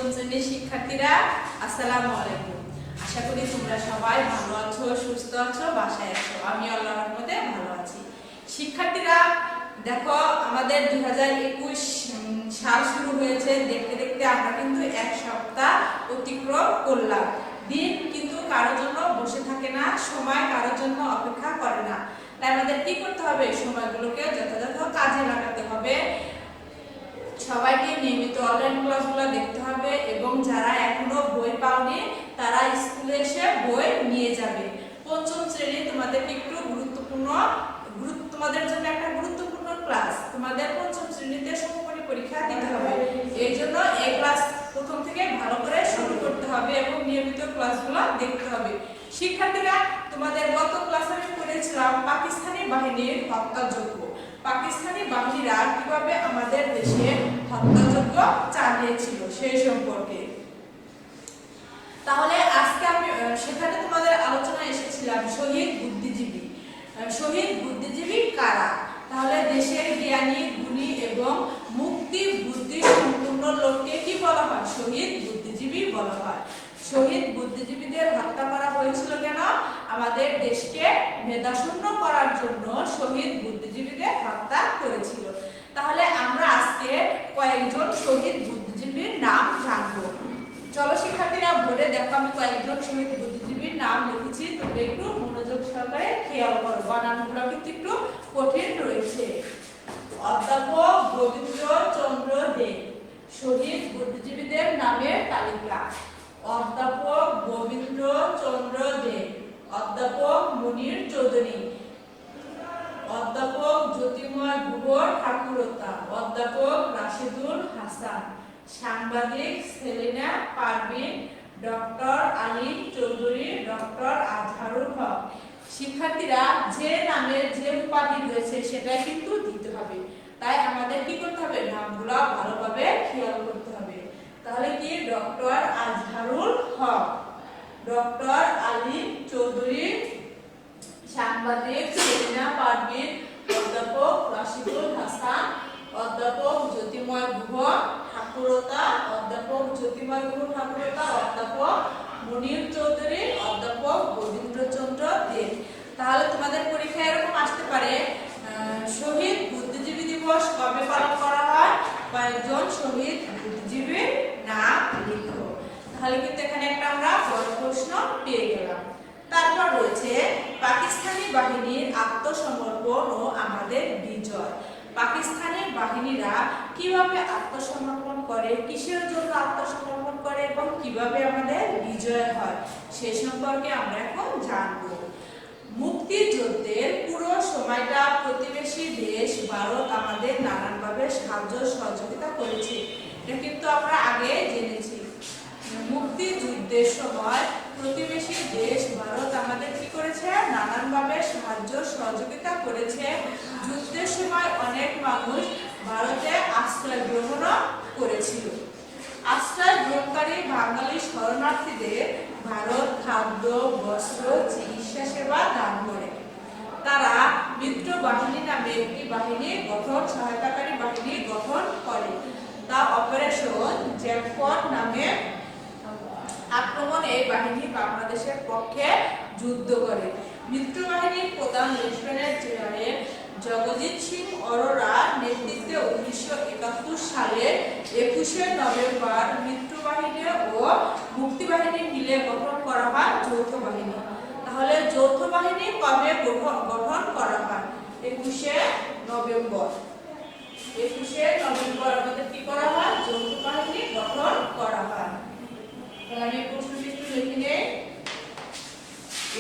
পঞ্চম শ্রেণীর শিক্ষার্থীরা, আসসালামু আলাইকুম। আশা করি তোমরা সবাই ভালো আছো, সুস্থ আছো, বাসায় আছো। আমি আল্লাহর রহমতে ভালো আছি। শিক্ষার্থীরা দেখো, আমাদের 2021 সাল শুরু হয়েছে। দেখতে দেখতে আমরা কিন্তু এক সপ্তাহ অতিক্রম করলাম। দিন কিন্তু কারোর জন্য বসে থাকে না, সময় কারোর জন্য অপেক্ষা করে না। তাই আমাদের কি করতে হবে? সময়গুলোকে যথাযথ কাজে লাগাতে হবে। সবাইকে নিয়মিত অনলাইন ক্লাসগুলো দেখতে হবে এবং যারা এখনো বই পাওনি তারা স্কুলে এসে বই নিয়ে যাবে। পঞ্চম শ্রেণী তোমাদের একটু তোমাদের জন্য একটা গুরুত্বপূর্ণ ক্লাস। তোমাদের পঞ্চম শ্রেণীতে সমমানী পরীক্ষা দিতে হবে। এই জন্য এই ক্লাস প্রথম থেকে ভালো করে শুরু করতে হবে এবং নিয়মিত ক্লাসগুলো দেখতে হবে। শিক্ষার্থীরা, তোমাদের গত ক্লাসে আমি পড়েছিলাম পাকিস্তানি বাহিনীর হত্যাযজ্ঞ। পাকিস্তানি বাহিনীরা কিভাবে আমাদের দেশে হত্যাযজ্ঞ চালিয়েছিল সেই সম্পর্কে। তাহলে আজকে আমি সেখানে তোমাদের আলোচনায় এসেছিলাম শহীদ বুদ্ধিজীবী। শহীদ বুদ্ধিজীবী কারা? তাহলে দেশের জ্ঞানী, গুণী এবং মুক্তি বুদ্ধি সম্পূর্ণ লোককে কি বলা হয়? শহীদ বুদ্ধিজীবী বলা হয়। শহীদ বুদ্ধিজীবীদের হত্যা করা হয়েছিল কেন? আমাদের দেশকে মেধাশূন্য করার জন্য শহীদ বুদ্ধিজীবীদের হত্যা করেছিল। তাহলে আমরা আজকে কয়েকজন শহীদ বুদ্ধিজীবীর নাম জানবো। চলো শিক্ষার্থীরা, বোর্ডে দেখো আমি কয়েকজন শহীদ বুদ্ধিজীবীর নাম লিখেছি। তোমরা একটু মনোযোগ সহকারে খেয়াল করো, বানানগুলো কিন্তু একটু কঠিন রয়েছে। অধ্যাপক গোবিন্দচন্দ্র দে, শহীদ বুদ্ধিজীবীদের নামের তালিকা। অধ্যাপক গোবিন্দচন্দ্র দে, অধ্যাপক মুনির চৌধুরী, অধ্যাপক জ্যোতির্ময় গুহ ঠাকুরতা, অধ্যাপক রাশেদুল হাসান, সাংবাদিক সেলিনা পারভিন, ডক্টর আলী চৌধুরী, ডক্টর আজহারুল হক। শিক্ষার্থীরা, যে নামের যে উপাধি রয়েছে সেটা কিন্তু দিতে হবে। তাই আমাদের কি করতে হবে? নামগুলো ভালোভাবে খেয়াল করতে হবে। তাহলে কি? ডক্টর আজহারুল হক, ডক্টর আলী চৌধুরী, সাংবাদিক সেলিনা পারভিন, অধ্যাপক রাশিদুল হাসান, অধ্যাপক জ্যোতির্ময় গুহ ঠাকুরতা, অধ্যাপক জ্যোতির্ময় গুহ ঠাকুরতা, অধ্যাপক মুনির চৌধুরী, অধ্যাপক গোবিন্দচন্দ্র দে। তাহলে তোমাদের পরীক্ষায় এরকম আসতে পারে, শহীদ বুদ্ধিজীবী দিবস কবে পালন করা হয়? কয়েকজন শহীদ বুদ্ধিজীবীর নাম লিখো। তাহলে কিন্তু এখানে একটা আমরা বড় প্রশ্ন পেয়ে গেলাম। তারপর রয়েছে পাকিস্তানি বাহিনীর আত্মসমর্পণ ও আমাদের বিজয়। পাকিস্তানি বাহিনীরা কিভাবে আত্মসমর্পণ করে, কিসের জন্য আত্মসমর্পণ করে এবং কিভাবে আমাদের বিজয় হয় সেই সম্পর্কে আমরা এখন জানব। মুক্তিযুদ্ধের পুরো সময়টা প্রতিবেশী দেশ ভারত আমাদের নানানভাবে সাহায্য সহযোগিতা করেছে। এটা কিন্তু আমরা আগে জেনেছি। মুক্তিযুদ্ধের সময় প্রতিবেশী দেশ ভারত আমাদের কি করেছে? নানানভাবে সাহায্য সহযোগিতা করেছে। যুদ্ধের সময় অনেক মানুষ ভারতে আশ্রয় গ্রহণ করেছিল। আশ্রয় গ্রহণকারী বাঙালি শরণার্থীদের ভারত খাদ্য, বস্ত্র, চিকিৎসা সেবা দান করে। তারা মিত্র বাহিনী নামে একটি বাহিনী গঠন, সহায়তাকারী বাহিনী গঠন করে। তা অপারেশন জ্যাকপট নামে আক্রমণ এই বাহিনী বাংলাদেশের পক্ষে যুদ্ধ করে। মিত্র বাহিনীর প্রধান লেফটেন্যান্ট জেনারেল জগজিৎ সিং অরোরা নেতৃত্বে 1971 সালের 21শে নভেম্বর মিত্র বাহিনী ও মুক্তি বাহিনী মিলে গঠন করা হয় যৌথ বাহিনী। তাহলে যৌথ বাহিনী কবে গঠন করা হয়? 21শে নভেম্বর। 21শে নভেম্বর আমাদের কি করা হয়? যৌথ বাহিনী গঠন করা হয়। তাহলে আমি প্রশ্নটি একটু লিখে নেই।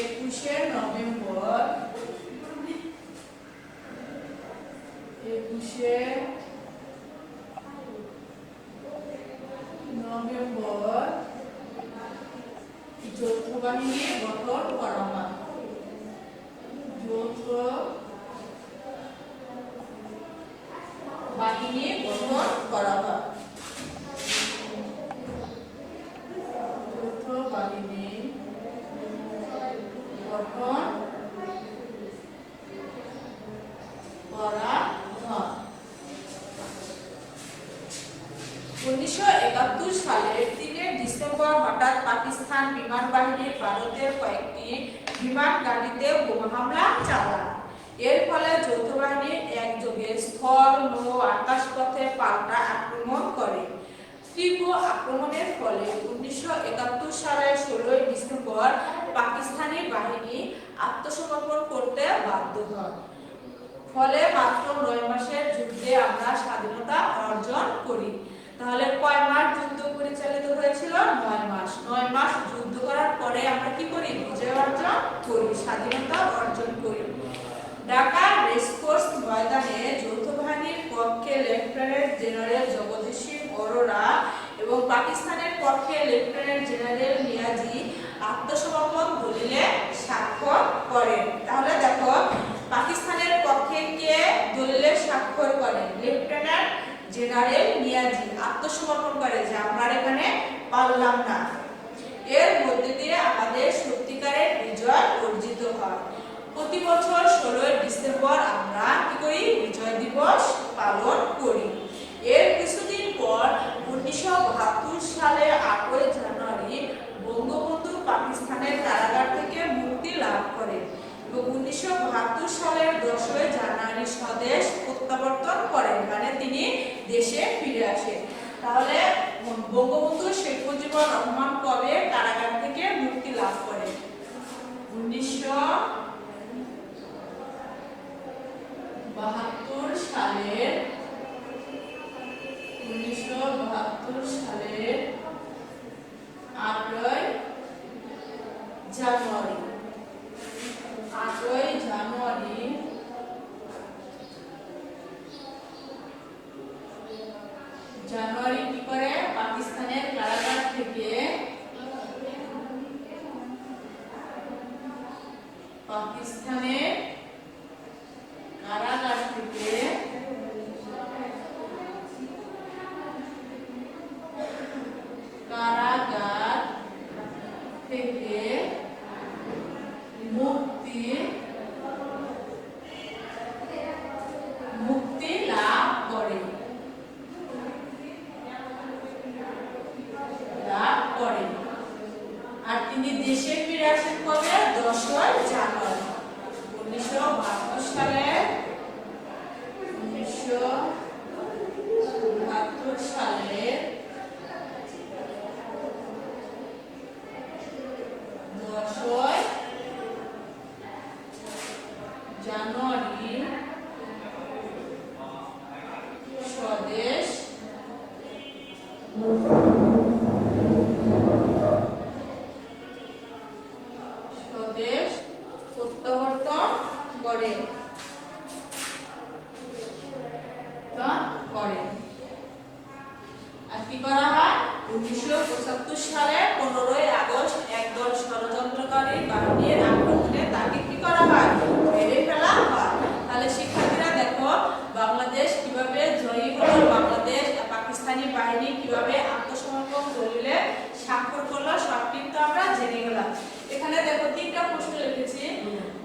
21শে নভেম্বর, 21শে নভেম্বর যৌথ বাহিনী গঠন করা হয়। যৌথ বাহিনী গঠন করা হয়। যৌথ বাহিনী গঠন করা হয়। 1971 সালের 3 ডিসেম্বর হঠাৎ পাকিস্তান বিমান বাহিনী ভারতের কয়েকটি বিমান ঘাঁটিতে বোমা হামলা চালায়। এর ফলে যৌথ বাহিনী একযোগে স্থল, নৌ, আকাশপথে পাল্টা আক্রমণ করে। তীব্র আক্রমণের ফলে 1971 সালের 16 ডিসেম্বর পাকিস্তানি বাহিনী আত্মসমর্পণ করতে বাধ্য হয়। ফলে মাত্র 9 মাসের যুদ্ধে আমরা স্বাধীনতা অর্জন করি। তাহলে কয় মাস যুদ্ধ পরিচালিত হয়েছিল? 9 মাস। 9 মাস যুদ্ধ করার পরে আমরা কি করি? বিজয় অর্জন করি, স্বাধীনতা অর্জন করি। ঢাকা রেসকোর্স ময়দানে যৌথ বাহিনীর পক্ষে লেফটেন্যান্ট জেনারেল জগদীশ সিং অরোরা এবং পাকিস্তানের পক্ষে লেফটেন্যান্ট জেনারেল নিয়াজি আত্মসমর্পণ দলিলে স্বাক্ষর করেন। তাহলে দেখো, পাকিস্তানের পক্ষে কে দলিলে স্বাক্ষর করেন? লেফটেন্যান্ট জেনারেল নিয়াজি আত্মসমর্পণ করে যে আমরা এখানে পারলাম না। এর মধ্যে দিয়ে আমাদের সত্যিকারের বিজয় অর্জিত হয়। প্রতি বছর 16 ডিসেম্বর আমরা কি করি? বিজয় দিবস পালন করি। এর কিছুদিন পর 1972 সালের 8 জানুয়ারি বঙ্গবন্ধু পাকিস্তানের কারাগার থেকে মুক্তি লাভ করেন এবং 1972 সালের 10 জানুয়ারি স্বদেশ প্রত্যাবর্তন করেন, মানে তিনি দেশে ফিরে আসেন। তাহলে বঙ্গবন্ধু শেখ মুজিবুর রহমান কবে কারাগার থেকে মুক্তি লাভ করেন? 1972 সালের 8 জানুয়ারি। 8 জানুয়ারি কি করে পাকিস্তানের কারাগার থেকে মুক্তি লাভ করেন। আর তিনি দেশে ফিরে আসেন কবে? 10 জানুয়ারি 1972 সালে। 1972 সালে 10 জানুয়ারি স্বদেশ প্রত্যাবর্তন করেন। আর কি করা হয়? 1975 সালের 15 আগস্ট একদল ষড়যন্ত্রকারী বাহিনীর আক্রমণে তাকে কি করা হয়? মেরে ফেলা হয়। তাহলে শিক্ষার্থীরা দেখো, বাংলাদেশ কিভাবে জয়ী হলো, বাংলাদেশ পাকিস্তানি বাহিনী কিভাবে আত্মসমর্পণ দলিলে স্বাক্ষর করলো, সব কিন্তু আমরা জেনে গেলাম। এখানে দেখো 3টা প্রশ্ন লিখেছি।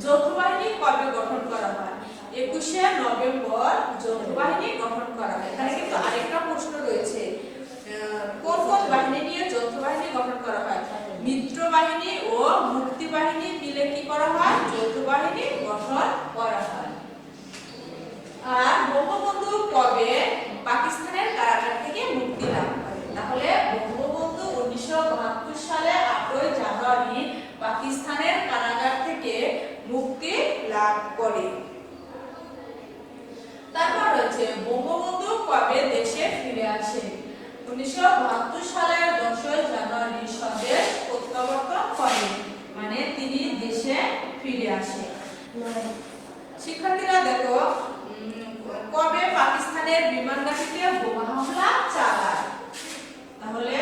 যৌথ বাহিনী কবে গঠন করা হয়? 21 নভেম্বর যৌথ বাহিনী গঠন করা হয়। এখানে কিন্তু আরেকটা প্রশ্ন রয়েছে, কোন কোন বাহিনী নিয়ে যৌথ বাহিনী গঠন করা হয়? মিত্র বাহিনী ও মুক্তি বাহিনী মিলে কি করা হয়? যৌথ বাহিনী গঠন করা হয়। আর বঙ্গবন্ধু কবে পাকিস্তানের কারাগার থেকে মুক্তি লাভ করেন? তাহলে বঙ্গবন্ধু 1972 সালে 8 জানুয়ারি পাকিস্তানের কারাগার থেকে মুক্তি লাভ করে। তারপর হচ্ছে বঙ্গবন্ধু কবে দেশে ফিরে আসে? 1972 সালের 10 জানুয়ারি স্বদেশ প্রত্যাবর্তন করেন, মানে তিনি দেশে ফিরে আসেন। শিক্ষার্থীরা দেখো, কবে পাকিস্তানের বিমান ঘাঁটিতে বোমা হামলা চালায়? তাহলে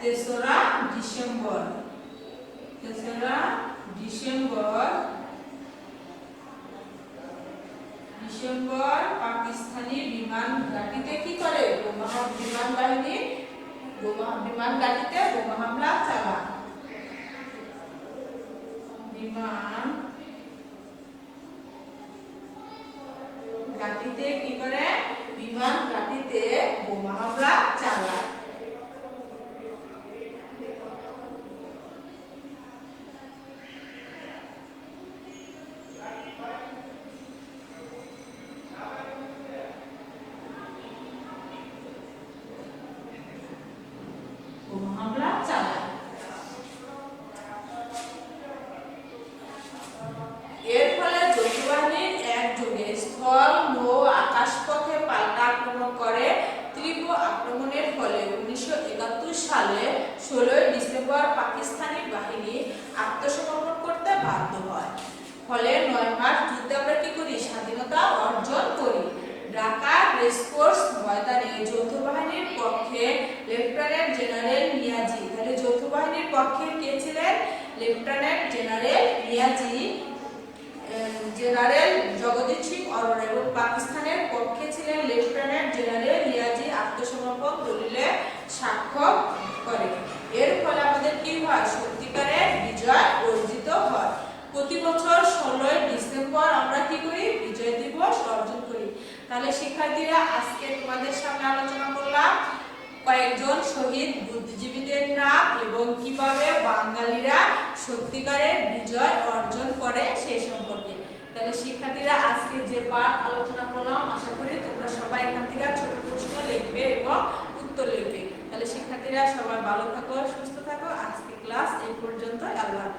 3রা ডিসেম্বর। 3রা ডিসেম্বর পাকিস্তানি বিমান ঘাঁটিতে কি করে? বিমান ঘাঁটিতে বোমা হামলা চালায়। বিমান ঘাঁটিতে কি করে? বিমান ঘাঁটিতে বোমা হামলা চালায়। ডিসেম্বর পাকিস্তানি বাহিনী আত্মসমর্পণ করতে বাধ্য হয়। ফলে 9 মাস যুদ্ধে আমরা কি করি? স্বাধীনতা অর্জন করি। ঢাকা রেসকোর্স ময়দানে যৌথ বাহিনীর পক্ষে লেফটেন্যান্ট জেনারেল নিয়াজি, তাহলে যৌথ বাহিনীর পক্ষে কে ছিলেন? Lieutenant general Niazi, general Jagdish Singh Aurora, এবং পাকিস্তানের পক্ষে ছিলেন লেফটেন্যান্ট জেনারেল নিয়াজি আত্মসমর্পণ দলিলে স্বাক্ষর করে। এর ফলে আমাদের কি হয়? সত্যিকারের বিজয় অর্জিত হয়। প্রতি বছর 16 ডিসেম্বর আমরা কি করি? বিজয় দিবস অর্জন করি। তাহলে শিক্ষার্থীরা, আজকে তোমাদের সামনে আলোচনা করলাম কয়েকজন শহীদ বুদ্ধিজীবীদের নাম এবং কিভাবে বাঙালিরা সত্যিকারের বিজয় অর্জন করে সেই সম্পর্কে। তাহলে শিক্ষার্থীরা, আজকে যে পাঠ আলোচনা করলাম, আশা করি তোমরা সবাই এখান থেকে ছোট প্রশ্ন লিখবে এবং উত্তর লিখবে। তাহলে শিক্ষার্থীরা সবাই ভালো থাকো, সুস্থ থাকো। আজকে ক্লাস এই পর্যন্ত। আল্লাহ হাফেজ।